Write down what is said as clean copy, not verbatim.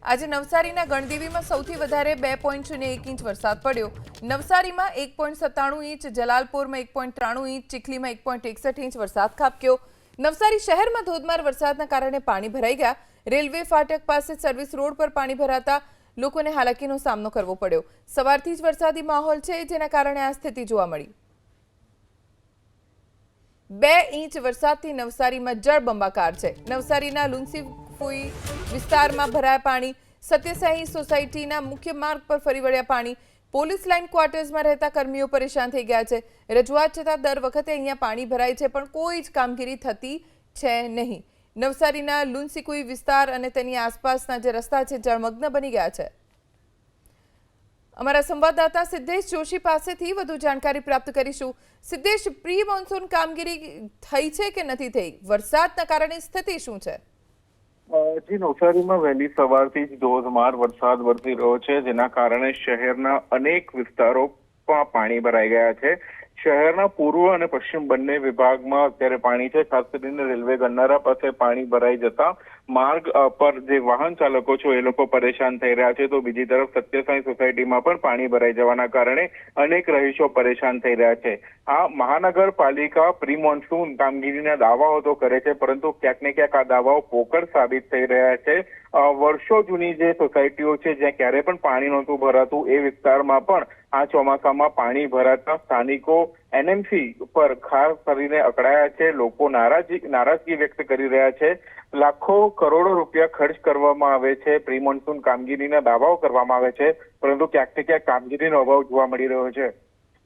આજે નવસારીના ગણદેવીમાં સૌથી વધારે 2.01 ઇંચ વરસાદ પડ્યો। નવસારીમાં 1.97 ઇંચ, જલાલપોરમાં 1.93 ઇંચ, ચીખલીમાં 1.61 ઇંચ વરસાદ ખાબક્યો। નવસારી શહેરમાં ધોધમાર વરસાદના કારણે પાણી ભરાઈ ગયા। રેલવે ફાટક પાસે સર્વિસ રોડ પર પાણી ભરાતા લોકોને હાલાકીનો સામનો કરવો પડ્યો। સવારથી જ વરસાદી માહોલ છે, જેના કારણે આ સ્થિતિ જોવા મળી। 2 ઇંચ વરસાદથી નવસારીમાં જળબંબાકાર છે। નવસારીના લુન્સીફુઈ વિસ્તારમાં ભરાયા પાણી। સત્યસાઈ સોસાયટીના મુખ્ય માર્ગ પર ફરી વળ્યા પાણી। પોલીસ લાઇન ક્વાર્ટર્સમાં રહેતા કર્મીઓ પરેશાન થઈ ગયા છે। રજૂઆત છતાં દર વખતે અહીંયા પાણી ભરાય છે, પણ કોઈ જ કામગીરી થતી છે નહીં। નવસારીના લુન્સીકુઈ વિસ્તાર અને તેની આસપાસના જે રસ્તા છે જળમગ્ન બની ગયા છે। અમારા સંવાદદાતા સિદ્ધેશ જોશી પાસેથી વધુ જાણકારી પ્રાપ્ત કરીશું। સિદ્ધેશ, પ્રી મોન્સૂન કામગીરી થઈ છે કે નથી થઈ? વરસાદના કારણે સ્થિતિ શું છે? જી, નવસારીમાં વહેલી સવારથી જ ધોધમાર વરસાદ વરસી રહ્યો છે, જેના કારણે શહેરના અનેક વિસ્તારોમાં પાણી ભરાઈ ગયા છે। શહેરના પૂર્વ અને પશ્ચિમ બંને વિભાગમાં અત્યારે પાણી છે। ખાસ કરીને રેલવે ગન્નારા પાસે પાણી ભરાઈ જતા માર્ગ પર જે વાહન ચાલકો છે એ લોકો પરેશાન થઈ રહ્યા છે, તો બીજી તરફ સત્યસાઈ સોસાયટીમાં પણ પાણી ભરાઈ જવાના કારણે અનેક રહીશો પરેશાન થઈ રહ્યા છે। આ મહાનગરપાલિકા પ્રી મોન્સૂન કામગીરીના દાવાઓ તો કરે છે, પરંતુ ક્યાંક ને ક્યાંક આ દાવાઓ પોકળ સાબિત થઈ રહ્યા છે। વર્ષો જૂની જે સોસાયટીઓ છે, જ્યાં ક્યારે પણ પાણી નહોતું ભરાતું, એ વિસ્તારમાં પણ આ ચોમાસામાં પાણી ભરાતા સ્થાનિકો એનએમસી પર ખાસ કરીને અકળાયા છે। લોકો નારાજગી વ્યક્ત કરી રહ્યા છે। લાખો કરોડો રૂપિયા ખર્ચ કરવામાં આવે છે, પ્રી મોન્સૂન કામગીરીના દાવાઓ કરવામાં આવે છે, પરંતુ ક્યાંક ને ક્યાંક કામગીરીનો અભાવ જોવા મળી રહ્યો છે।